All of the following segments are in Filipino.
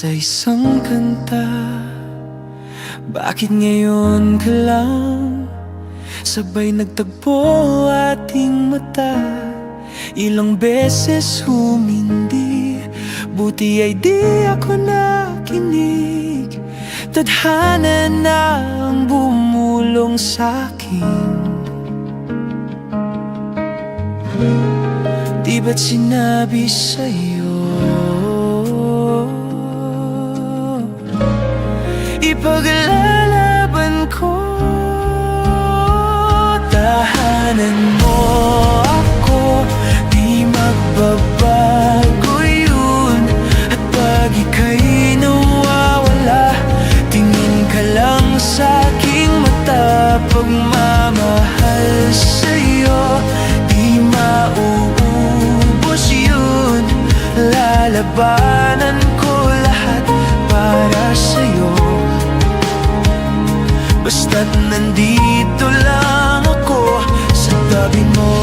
sa isang kanta. Bakit ngayon ka lang sabay nagtagpo ating mata? Ilang beses humindi, buti ay di ako nakinig. Tadhana na ang bumulong sa'kin. Di ba't sinabi sa'yo ipaglalaban ko? Tahanan mo ako, di magbabago yun. At pag ika'y nawawala, tingin ka lang sa'king mata. Pagmamahal sa'yo, di mauubos yun. Lalabanan ko lahat para sa'yo, basta't nandito lang ako sa tabi mo.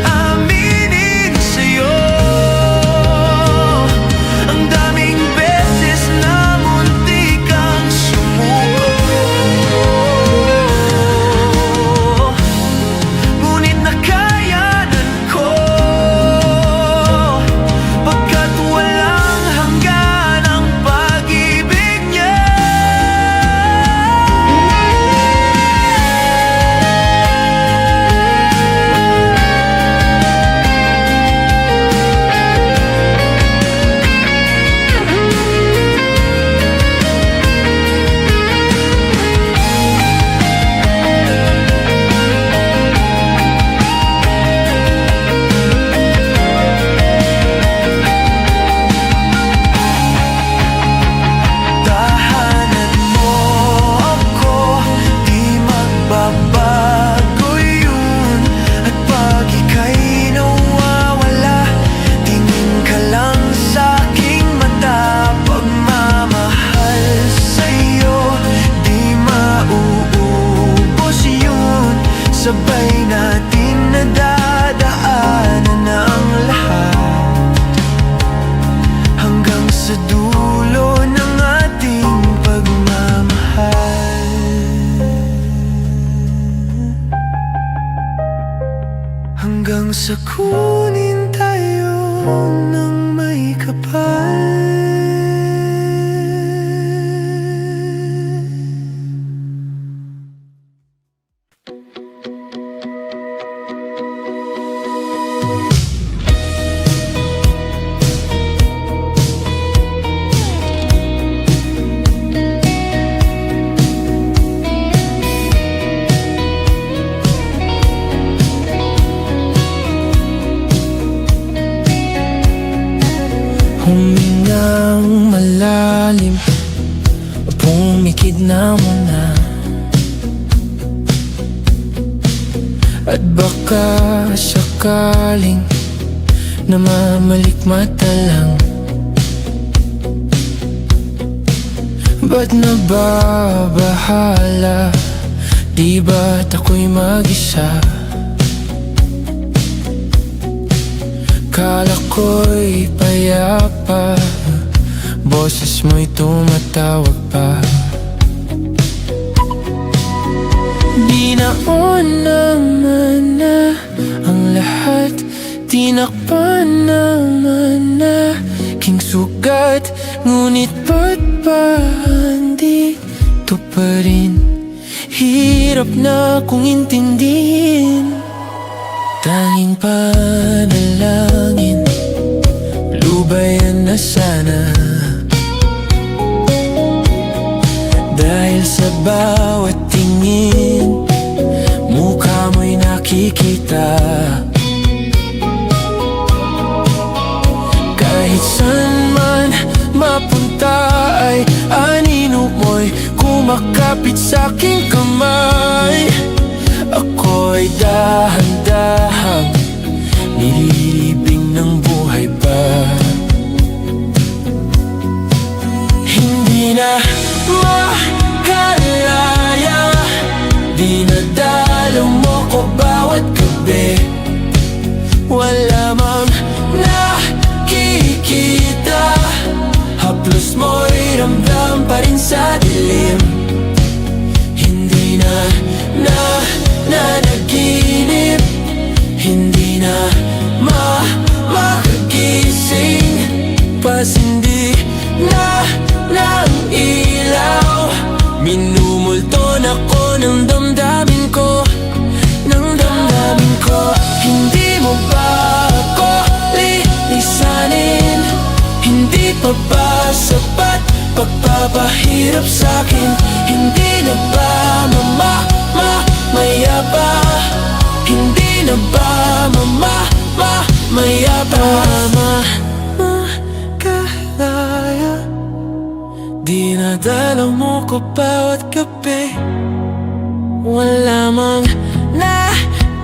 Aminin sa'yo, ang daming beses na muntik kang sumuko, ngunit nakayanan ko, pagkat walang hanggan ang pag-ibig niya. Tahanan mo ako, di magbabago yun. At pag ika'y nawawala, tingin ka lang sa'king mata. Pagmamahal sa'yo, di mauubos yun. Sabay natin nadadaanan ang lahat, hanggang sa dulo ng ating pagmamahal. Hanggang sa kunin tayo ng may kapal. Humingang malalim, pumikit na muna. At baka sakaling namamalikmata lang. Ba't nababahala? Di ba't ako'y mag-isa? Kala ko'y payapa, boses mo'y tumatawag pa. Di naman na ang lahat, tinakpan naman na king sugat. Ngunit ba't ba andito pa rin? Hirap na kong intindihin. Tanging panalangin, lubayan na sana. Dahil sa bawat tingin, mukha mo'y nakikita. Kahit saan man mapunta ay anino mo'y kumakapit sa'king kamay. Ako'y dahan-dahang nililibing ng buhay pa. Hindi na makalaya, dinadalaw mo ko bawat gabi. Wala mang rin sa dilim. Hindi na nanaginip, hindi na makagising, pasindi na ng ilaw. Minumulton ako ng damdamin ko, ng damdamin ko. Hindi mo ba ako lilisanin? Hindi pa ba sapat pagpapahirap sa'kin? Hindi na ba mamaya pa? Hindi na ba mamaya pa? Makalaya, dinadala mo ko bawat gabi. Wala mang nakikita,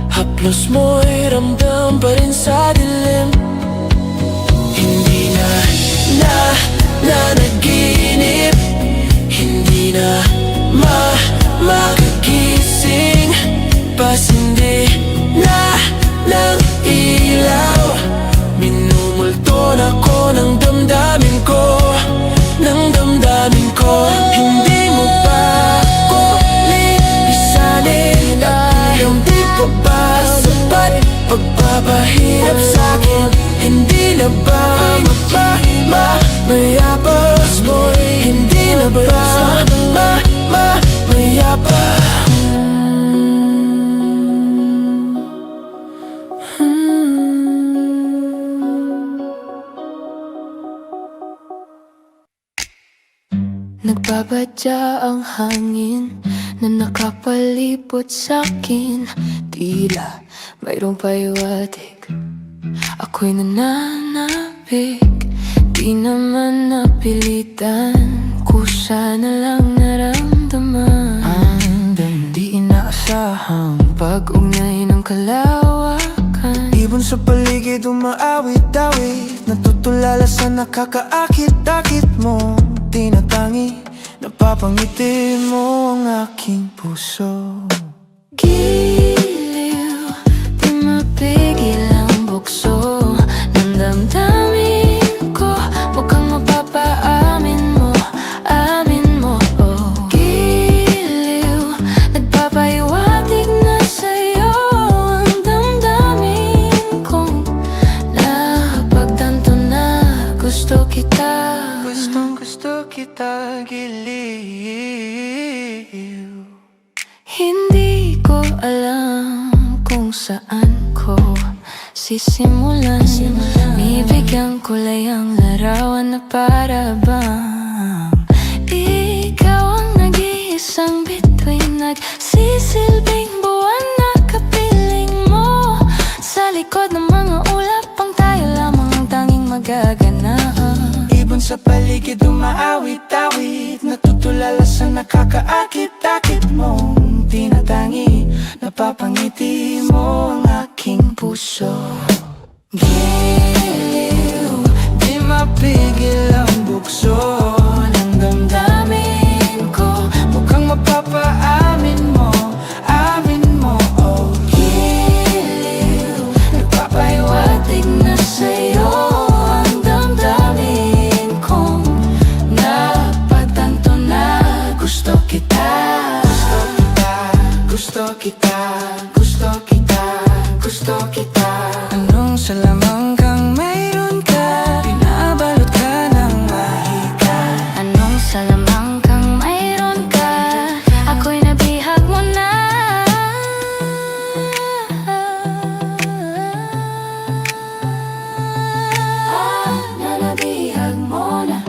haplos mo'y ramdam pa rin sa dilim. Hindi na nanaginip, hindi na makagising, pasindi na ng ilaw. Minumulton ako ng damdamin ko, ng damdamin ko. Hindi mo ba ako lilisanin? At hindi pa ba sapat pagpapahirap sa'kin? Hindi na ba mayabas mo'y hindi na ba mayaba? Nagbabadya ang hangin na nakapalibot sa'kin. Tila mayroong pahiwatig, ako'y nananabik. Di naman napilitan, kusa na lang naramdaman. Ang di inaasahang pag-ugnay ng kalawakan. Ibon sa paligid umaawit-awit, natutulala sa nakakaakit-akit mo. Tinatangi, napapangiti mo ang aking puso. Giliw, di mapigil ang bukso ng damdamin ko. Mukhang mapapaamin mo, amin mo, oh. Giliw, nagpapahiwatig na sa'yo ang damdamin kong napagtanto na gusto kita. Gusto kita, giliw. Hindi ko alam kung saan ko sisimulan. Bibigyan kulay ang larawan na para bang ikaw ang nag-iisang bituin, nagsisilbing buwan na kapiling mo. Sa likod ng mga ulap pang tayo lamang ang tanging magaganap. Ibon sa paligid umaawit-awit, natutulala sa nakakaakit-akit mong tinatangi, napapangiti mo ang aking puso. Giliw, Di mapigil ang bukso ng damdamin ko. Mukhang mapapaamin mo, amin mo, oh. giliw, nagpapahiwatig na sa'yo ang damdamin kong napagtanto na gusto kita. Gusto kita, gusto kita, gusto kita. Anong salamang kang mayroon ka? Pinabalot ka ng mahika. Anong salamang kang mayroon ka? Ako'y nabihag mo na. Nabihag mo na.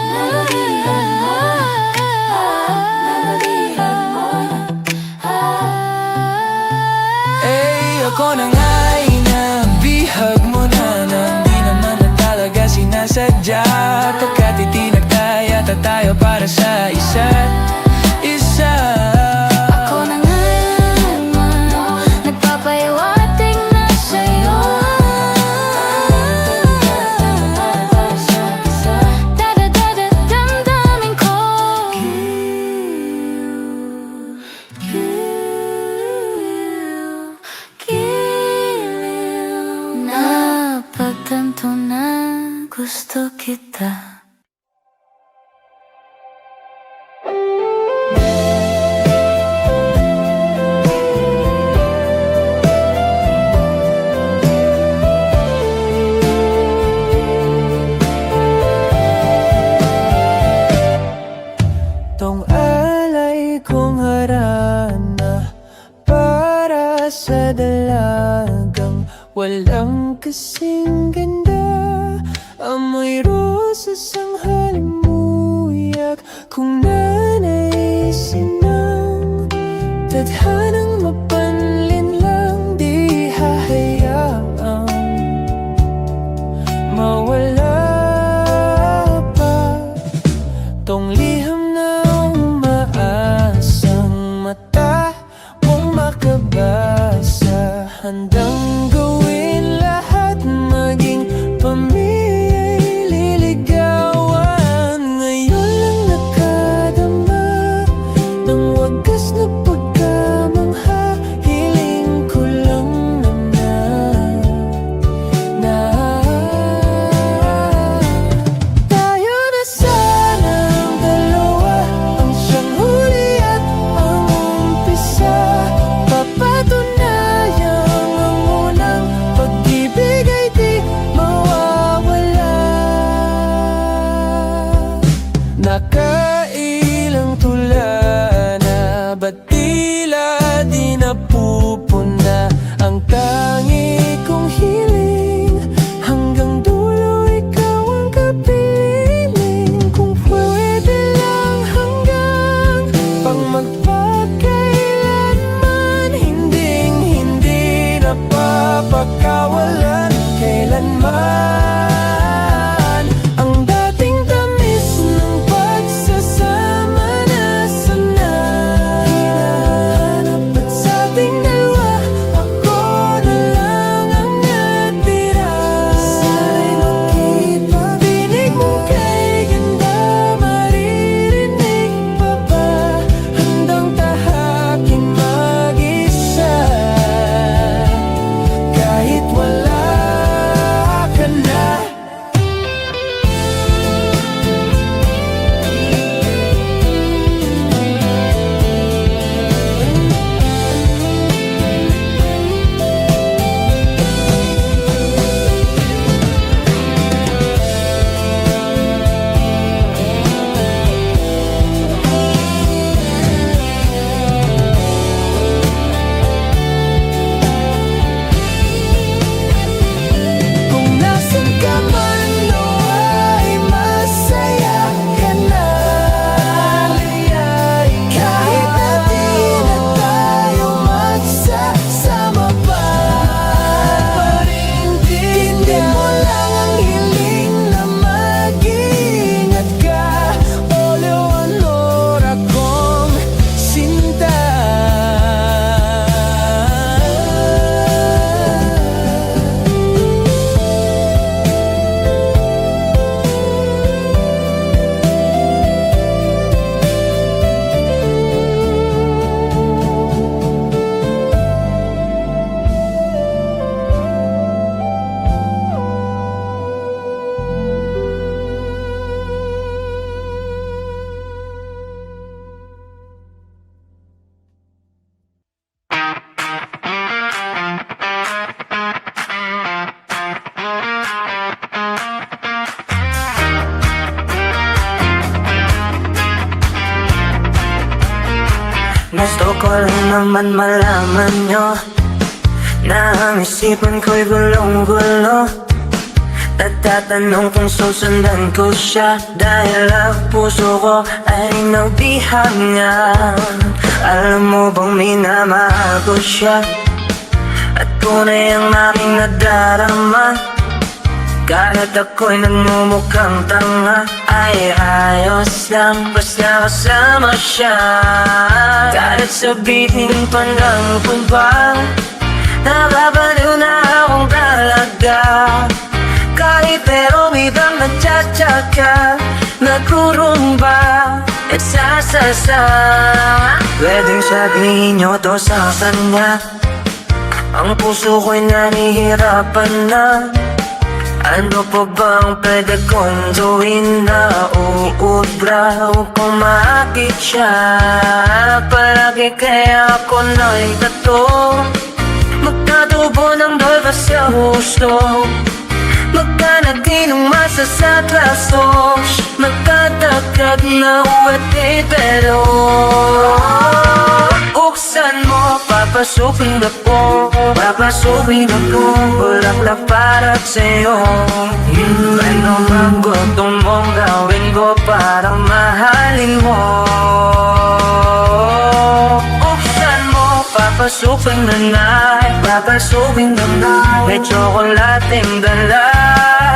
Nabihag mo na. Nabihag mo na. Ako na nga'y nabihag mo na, di naman na talaga sinasadya. Pagkat itinagtaya tayo para sa isa't isa. Ako na nga naman, nagpapahiwatig na sa'yo. Damdamin ko. Napagtanto na gusto kita. kita. Tong alay kong harana para sa dalagang walang kasing ganda. Amoy rosas ang halimuyak kung nanaisin ng tadhanang mapanlin lang. Di hahayaang mawala pa tong liham na umaasang mata mong makabasa. Handang gawin lahat, maging pamilya'y liligawan. Ngayon lang nakadama ng wagas na pagkamangha. Hiling ko lang na tayo na sanang dalawa, ang siyang huli at ang umpisa. Papatunayang ang unang pag-ibig ay di mawawala. Nakailang tula na, ba't tila di napupuna ang tangi kong hiling? Hanggang dulo ikaw ang kapiling. Kung pwede lang hanggang pang magpakailanman, hinding-hindi napapakawalan kailanman. Ang dating tamis ng pagsasama na sanay hinahanap, at sa ating dalawa ako na lang ang natira. Sana'y makipag-pinig mo kay ganda, maririnig pa ba? Handang tahakin mag-isa kahit wala ka na. Kung nasan ka man, nawa'y masaya ka na. Kahit na di na tayo magsasama pa, hindi mo lang ang hiling na mag-ingat ka. O Leonor, akong sinta. Gusto ko lang naman malaman nyo na ang isipan ko'y gulong-gulo. Nagtatanong kung susundan ko siya, dahil ang puso ko ay nabihag niya. Alam mo bang minamahal ko siya, at tunay ang aking nadarama. Kahit ako'y nagmumukhang tanga, ay ayos lang basta kasama siya. Kahit sabihin pa ng iba, nababaliw na akong talaga. Kahit pero ibang nagtsatsaga, nagkurumba at sasasa. Pwedeng sabihin nyo to sa kanya, ang puso ko'y nanihirapan na. Ano pa bang pwede kong gawin na uubra o kumakit siya? Palagi kaya ako na'y gato, magtatubo ng dolba sa husto, magkanaginong masa sa trasos, magkatagkag na uwati pero buksan mo, papasukin ako, papasukin ako, bulaklak para sa'yo. Ano bang gusto mong gawin ko para mahalin mo? Buksan mo, papasukin na, papasukin na, may tsokolating dala.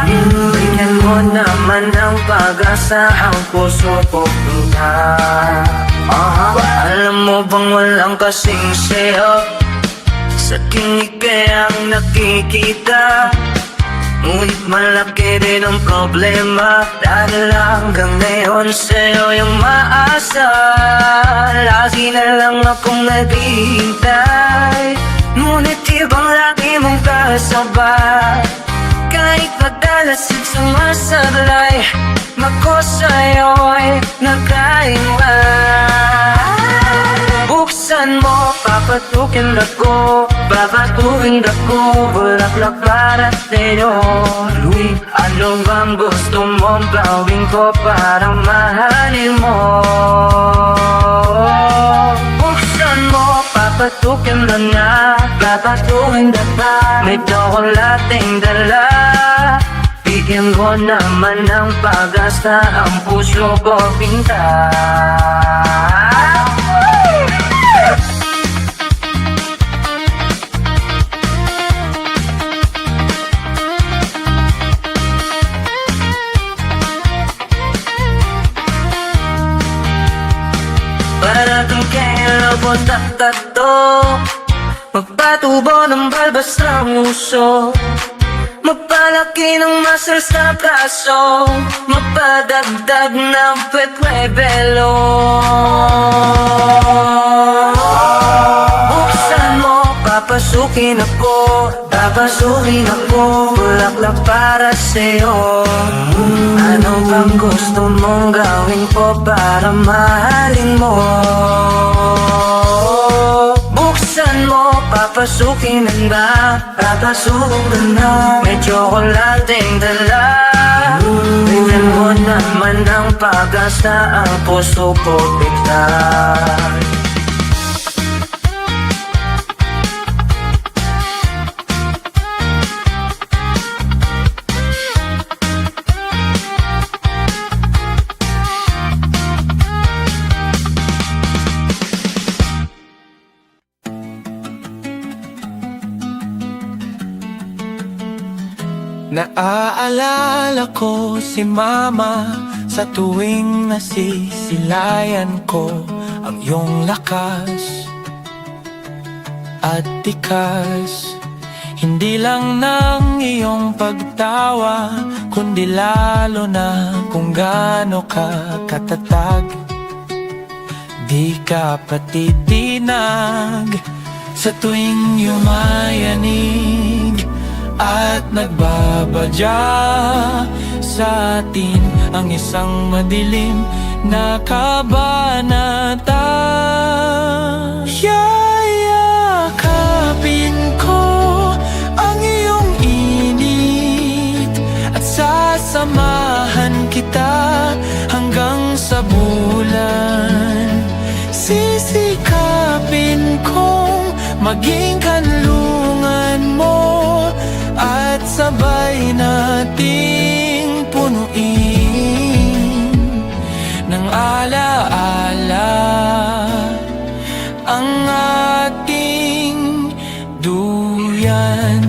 Bigyan mo naman ng pag-asa ang puso ko pinta. Alam mo bang walang kasing sayo sa kinig kayang nakikita, ngunit malaki din ang problema dahil hanggang ngayon sa'yo yung maasa. Lagi na lang akong naghihintay, ngunit ibang lagi mong kasabay. Kahit madalas at sumasablay, ako sa'yo'y nagkaiwan. Buksan mo, papatukin ako, papatukin ako, bulaklak para sa'yo. Ano bang gusto mong gawin ko para mahalin mo? Buksan mo, papatukin na, papatukin na, may tsokolating dala. Bigyan ko naman ng pag-asa ang puso ko pinta. Para kang kailangan tatato, magpatubo ng balbas ng uso, magpalaki ng muscle sa braso, magpadagdag ng pwedwebelo. Buksan mo, papasukin ako, papasukin ako, bulaklak para sa'yo. Ano bang gusto mong gawin ko para mahalin mo? Buksan mo, papasukin na, papasukin na, may tsokolating dala. Bigyan mo naman ng pag-asa ang puso ko pinta. Naaalala ko si mama sa tuwing nasisilayan ko ang iyong lakas at tikas. Hindi lang ng iyong pagtawa, kundi lalo na kung gaano ka katatag. Di ka patitinag sa tuwing yumayanig at nagbabadya sa atin ang isang madilim na kabanata. Yayakapin ko ang iyong init at sasamahan kita hanggang sa bulan. Sisikapin kong maging kanlungan mo at sabay nating punuin ng alaala ang ating duyan.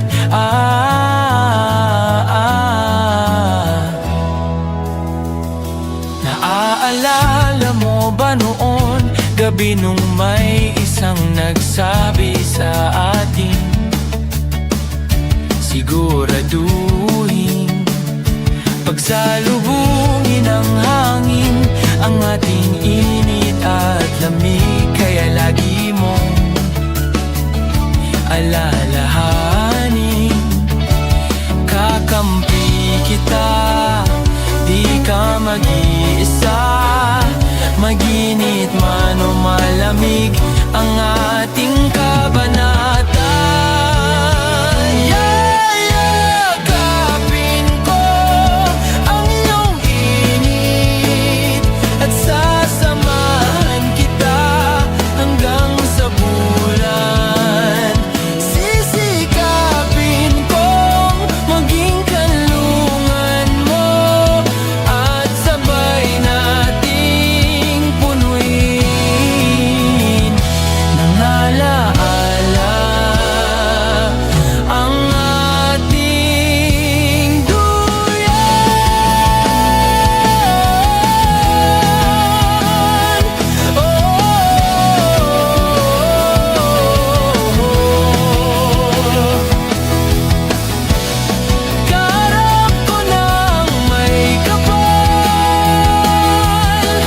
Naaalala mo ba noon, gabi nung may isang nagsabi sa atin, siguraduhin pagsalubungin ng hangin ang ating init at lamig. Kaya lagi mong alalahanin, kakampi malamig ang ating kabanatan. Yayakapin ko ang iyong init at sasamahan kita hanggang sa bulan. Sisikapin kong maging kanlungan mo at sabay nating punuin ng alaala ang ating duyan. Kaharap ko ng may kapal,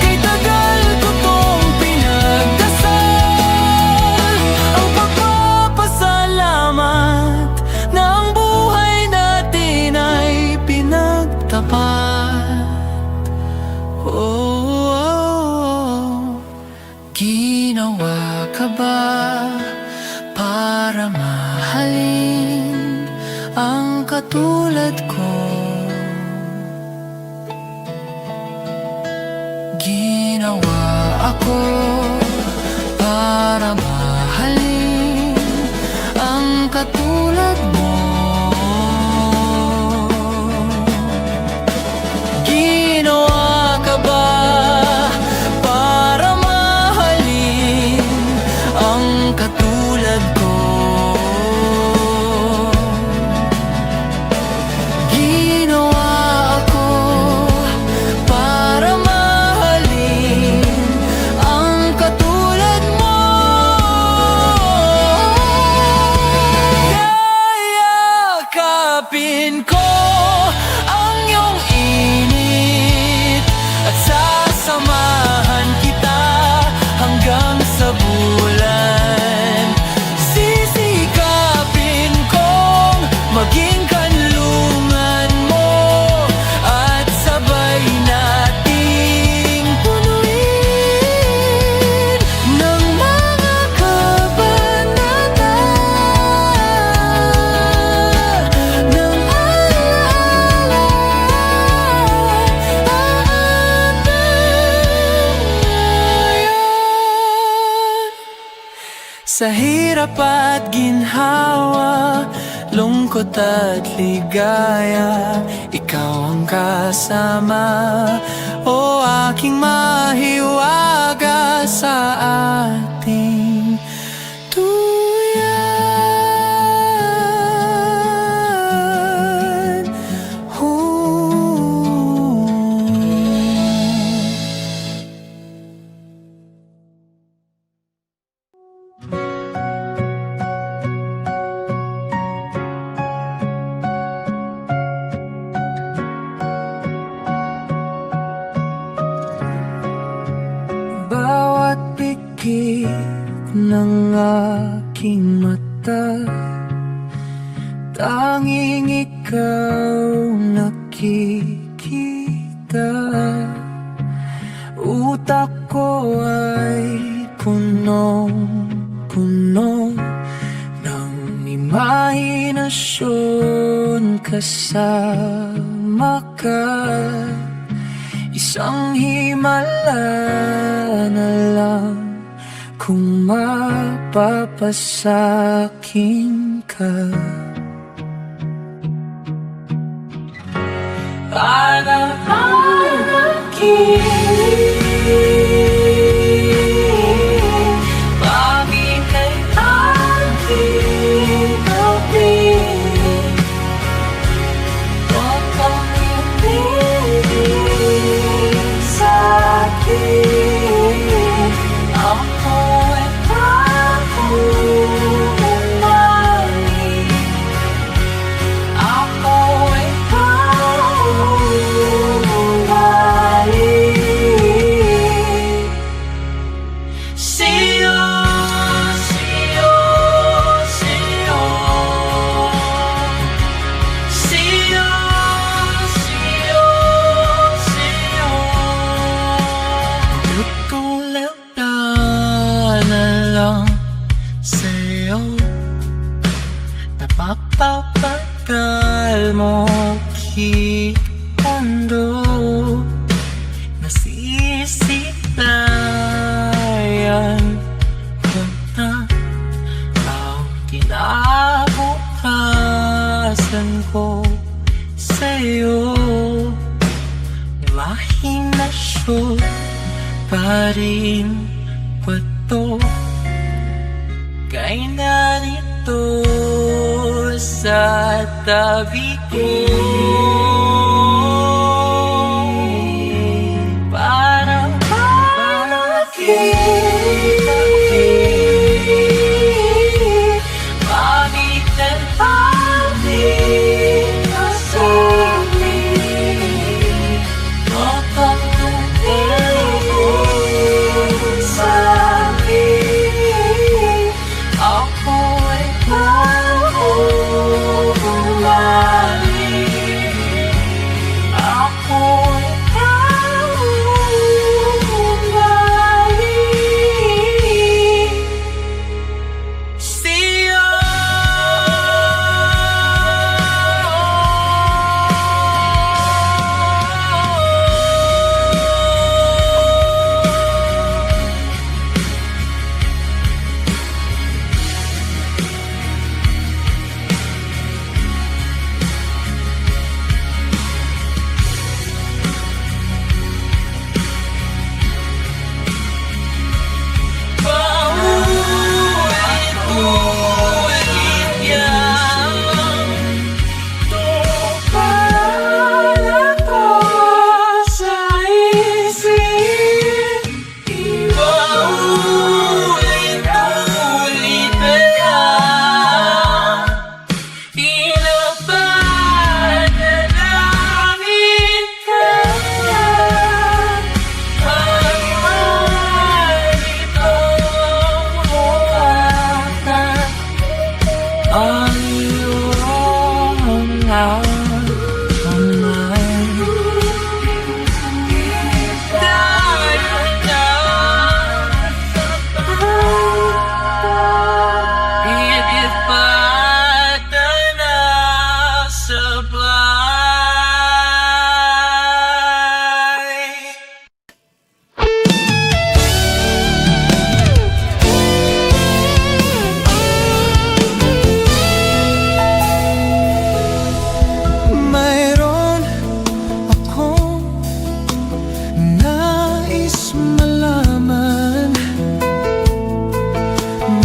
kay tagal ko tong pinagdasal. Ang pagpapasalamat na ang buhay natin ay pinagtapat. Ginawa ka ba para mahalin ang katulad ko? Ginawa ako para mahalin ang katulad mo. Ginawa ka ba para mahalin ang katulad ko? Ginawa ako para mahalin ang katulad mo. Yayakapin ko ang iyong init at sasamahan kita hanggang sa bulan. Sisikapin kong maging kanlungan mo at sabay nating punuin ng mga kabanata ng alaala sa hirap at ginhawa, lungkot at ligaya, ikaw ang kasama, o aking mahiwaga sa ating duyan. Bawat pikit ng aking mata, tanging ikaw nakikita. Utak ko ay punong-puno ng imahinasyon kasama ka. Isang himala na lang kung mapapasakin ka. Para akin, bakit ay aking gawin? Huwag kang ibigin sa'kin. Ako ay pakuumanin. Ako ay pakuumanin. di mundo nasisilayan ko na ang kinabukasan ko sa'yo. Imahinasyon pa rin ba to? Kay narito sa tabi ko, parang bakit pamitan pamit ka sa akin, matanggalin sa akin. Ako ay pauumalit, ako ay pauumalit sa'yo. Paulit-ulit yan, para to sa isip. Paulit-ulit na yan, pinapanalangin ka. Ang iyong kamay, tayo na ipipata na sabay. Mayroon akong nais malaman.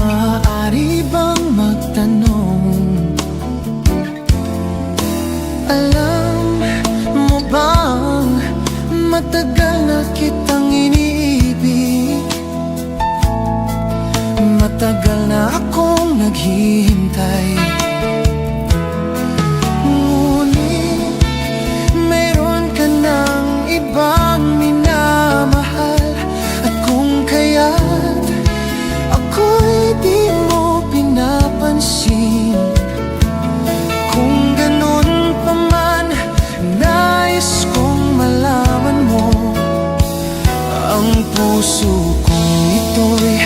Maaari bang magtanong? Alam mo bang matagal na kitang iniibig? Matagal na akong naghihintay. Ngunit meron ka ng ibang minamahal, at kung kaya't ako'y di mo pinapansin. Kung ganun pa man, nais kong malaman mo, ang puso kong ito'y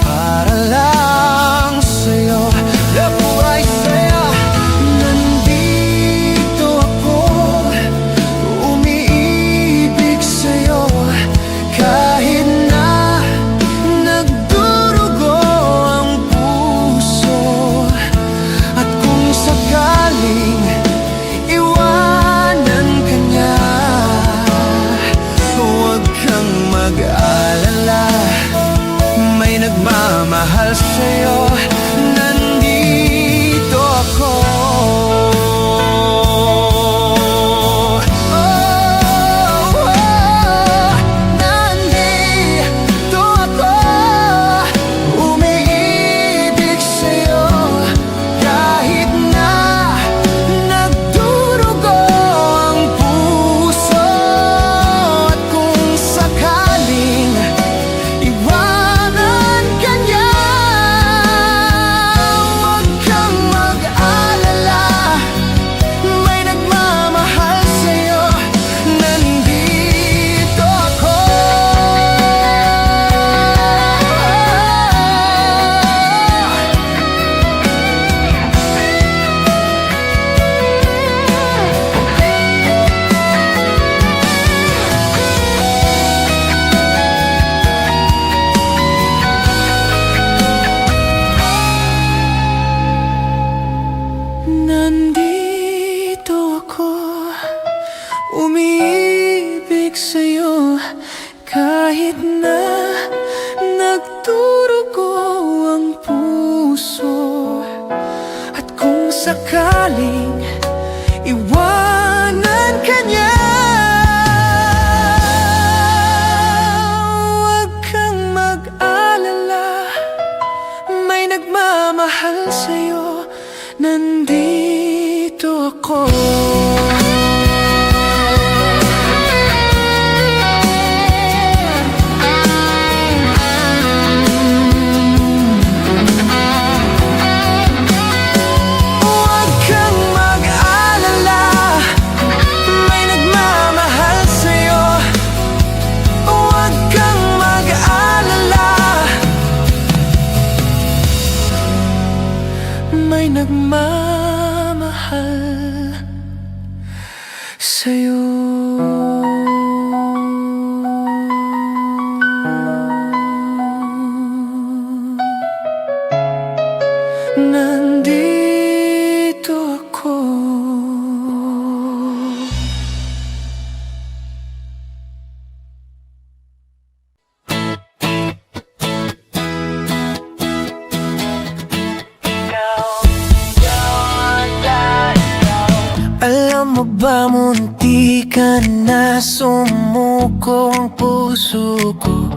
para lang sa'yo. Nabuhay sa'yo, nandito ako, umiibig sa'yo. Kahit na nagdurugo ang puso, at kung sakaling iwanan ka niya, huwag kang mag-alala, may nagmamahal sa'yo. Nandito ako. Nandito ako, umiibig sa'yo. Kahit na nagdurugo ang puso, at kung sakaling iwanan ka niya, sakaling iwanan ka niya. Huwag kang mag-alala, may nagmamahal sa'yo, nandito ako. May nagmamahal sa'yo. Nandito ako. Alam mo ba, munti ka na sumuko ang puso ko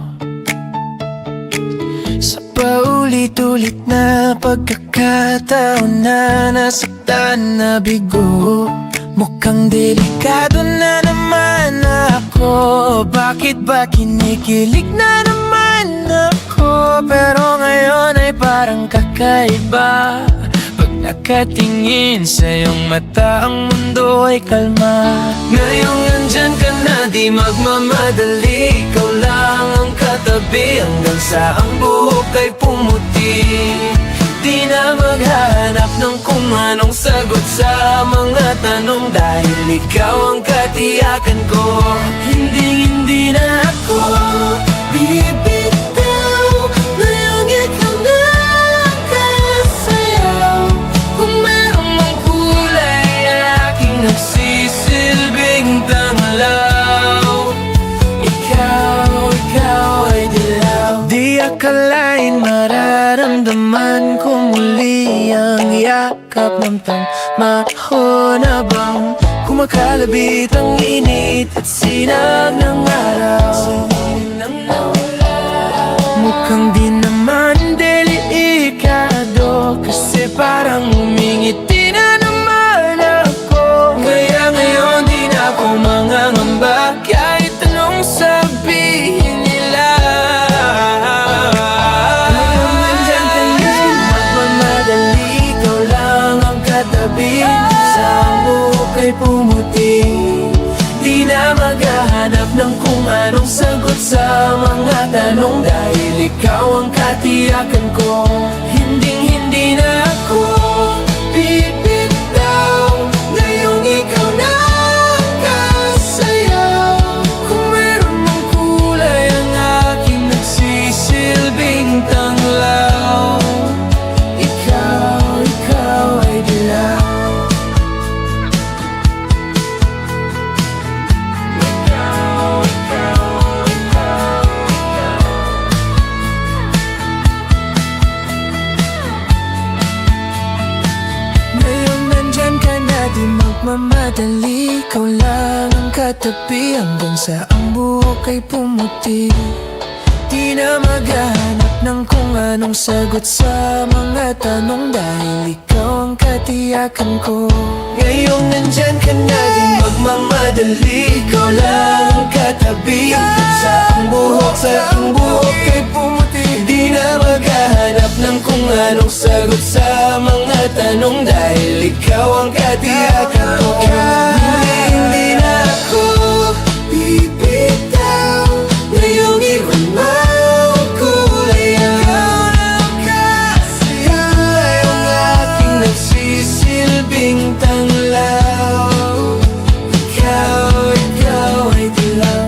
sa paulit-ulit na pagkakataon na nasaktan na bigo. Mukhang delikado na naman ako. Bakit ba kinikilig na naman ako? Pero ngayon ay parang kakaiba. Nakatingin sa iyong mata, ang mundo ay kalma. Ngayong nandyan ka na, di magmamadali. Ikaw lang ang katabi hanggang sa ang buhok ay pumuti. Di na maghahanap ng kung anong sagot sa mga tanong, dahil ikaw ang katiyakan ko. Hindi na ako bibitaw. Ngayong ikaw na ang kasayaw. Kung meron mang kulay, aking nagsisilbing tanglaw. Ikaw ay dilaw. Di akalain mararamdaman ko muli ang yakap ng panahon habang kumakalabit ang init at sinag ng araw. Mukhang di naman delikado, kasi parang umingiti na naman ako. Kaya ngayon di na ako mangangamba, kahit anong sabihin nila. Ngayon nandyan ka na, magmamadali. Ikaw lang ang katabi, sa ang buhok ay pumuti. Di na maghahanap ng kung anong sagot sa mga tanong, dahil ikaw ang katiyakan ko. Hindi na ako bibitaw. Ngayong ikaw na ang kasayaw. Kung meron mang kulay, ang aking nagsisilbing tanglaw. Ikaw ay dilaw. Di magmamadali, ikaw lang ang katabi hanggang sa ang buhok ay pumuti. Di na maghahanap ng kung anong sagot sa mga tanong, dahil ikaw ang katiyakan ko. Ngayong nandyan ka na, di magmamadali. Ikaw lang ang katabi hanggang sa ang buhok ay pumuti. Di na maghahanap ng kung anong sagot sa mga tanong, dahil ikaw ang katiyakan ko. Hindi na ako bibitaw. Ngayong iwan mo ang kulay, ikaw ang kasayaw. Ang aking nagsisilbing tanglaw. Ikaw ay dilaw.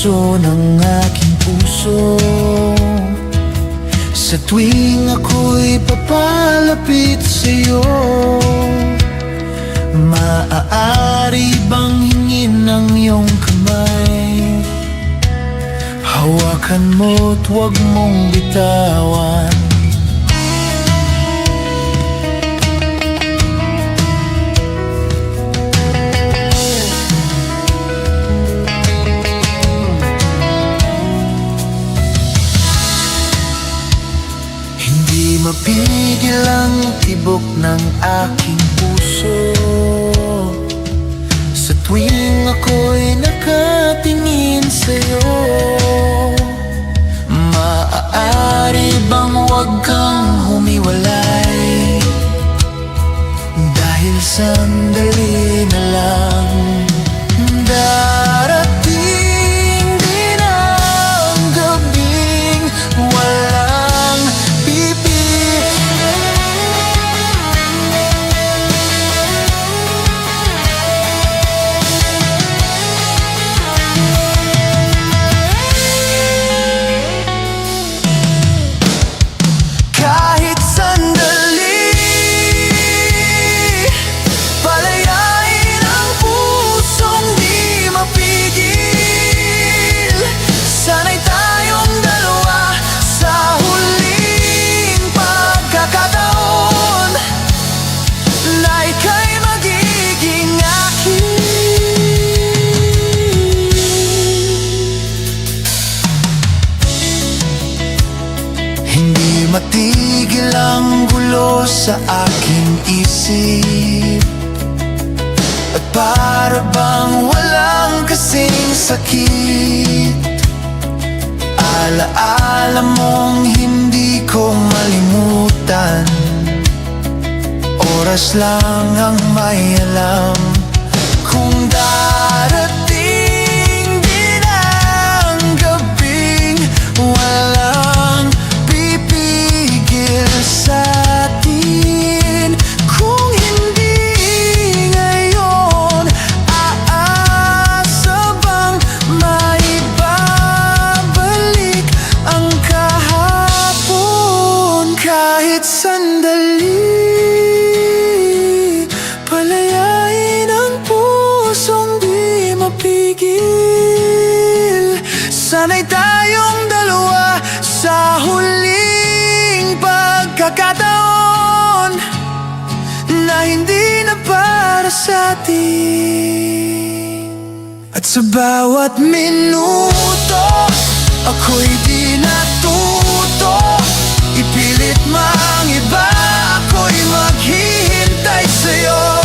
puso ng aking puso. Sa tuwing ako'y papalapit sa'yo, maaari bang hingin ang iyong kamay? Hawakan mo't huwag mong bitawan. Hindi mapigil ang tibok ng aking puso sa tuwing ako'y nakatingin sa'yo. Maaari bang huwag kang humiwalay? Dahil sandali na lang darating din ang gabing walang pipig. Kahit sandali, palayain ang pusong di mapigil. Sana'y tayong dalawa sa huling pagkakataon na ika'y magiging akin. Hindi matigil ang gulo sa aking isip, at para bang walang kasing sakit. Alaala mong hindi ko malimutan, oras lang ang may alam kung darating din ang gabing walang pipigil sa'tin. Kung hindi ngayon, aasa bang maibabalik ang kahapon? Kahit sandali, palayain ang pusong di mapigil. Sana'y tayong dalawa sa huling pagkakataon na hindi na para sa atin. At sa bawat minuto, ako'y di natuto ipilit mang iba. Ako'y maghihintay sa'yo,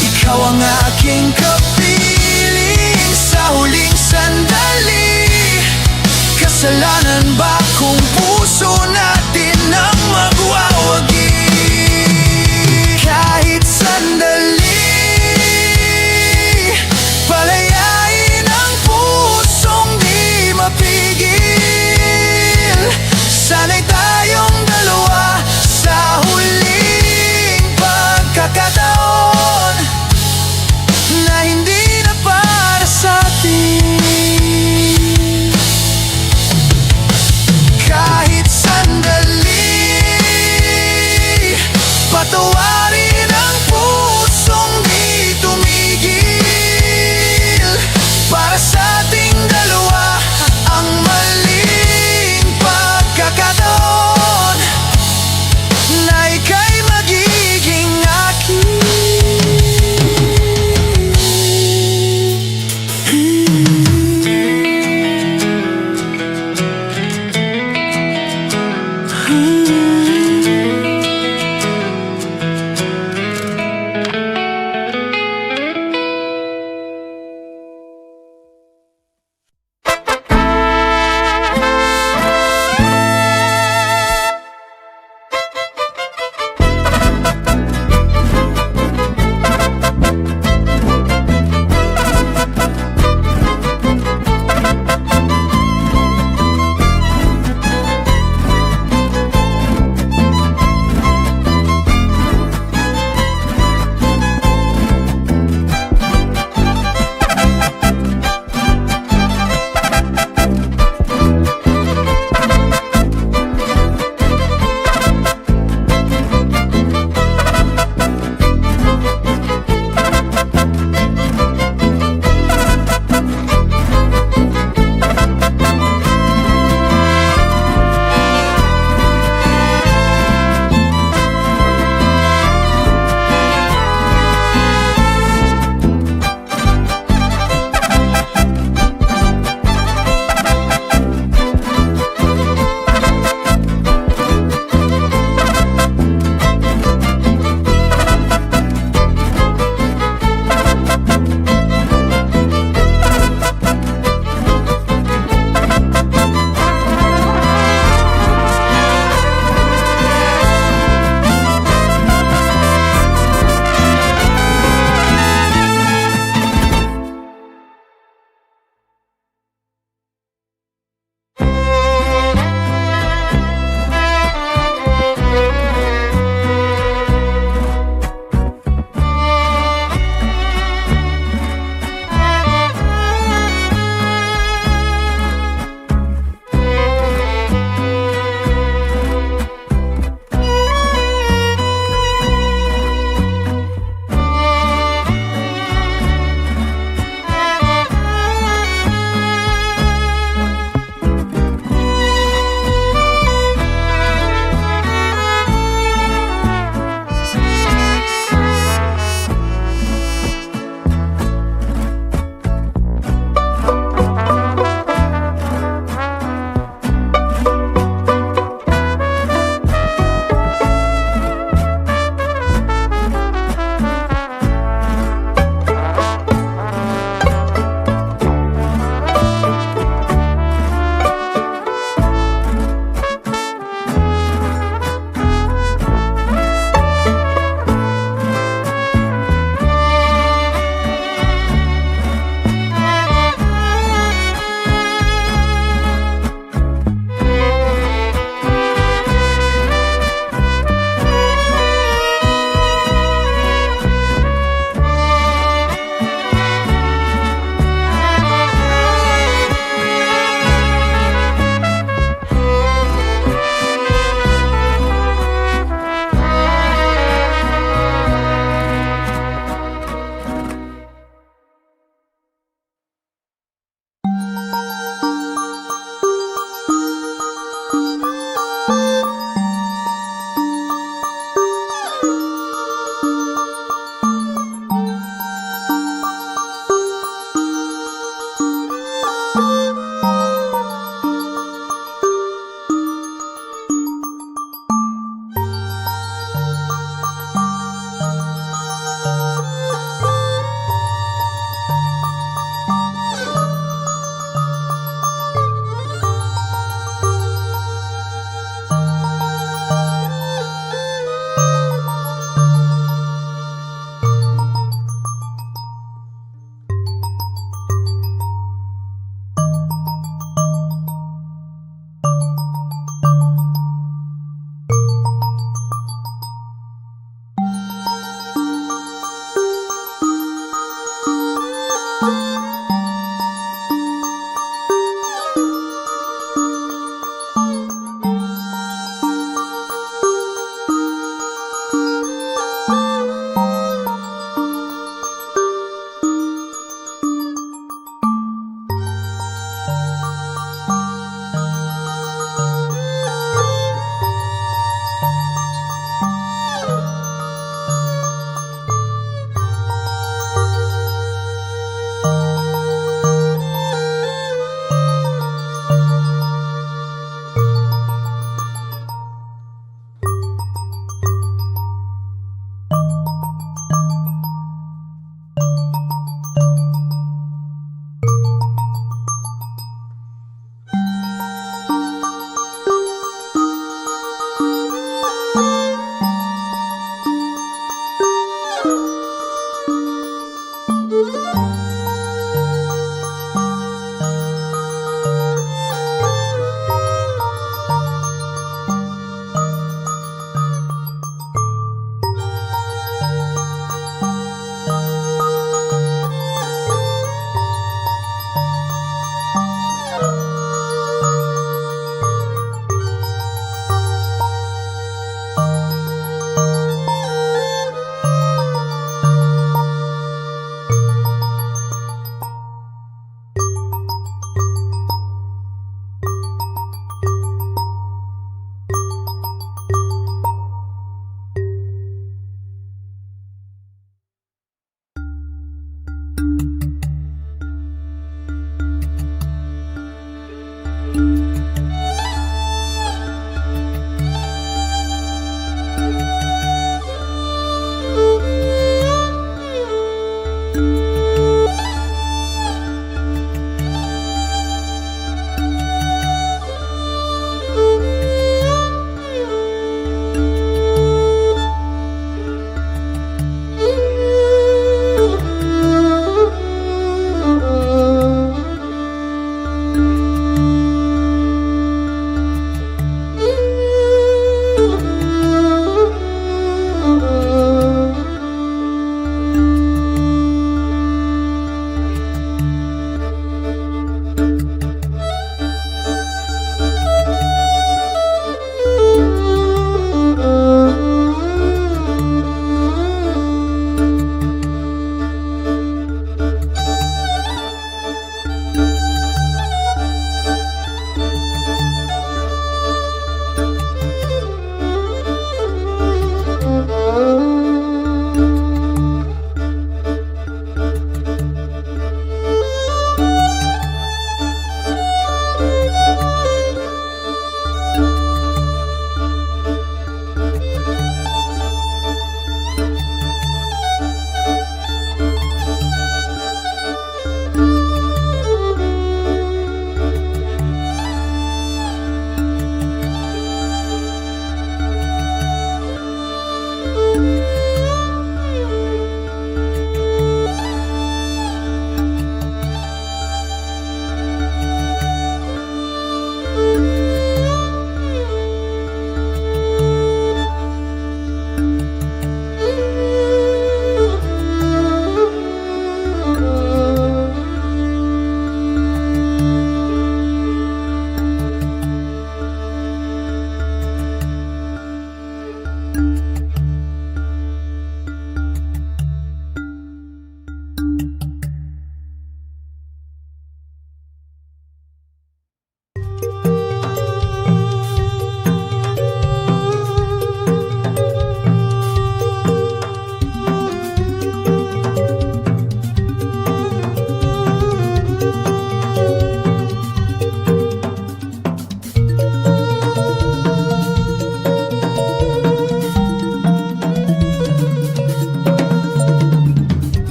ikaw ang aking kapiling sa huling sandali. Kasalanan ba kung puso na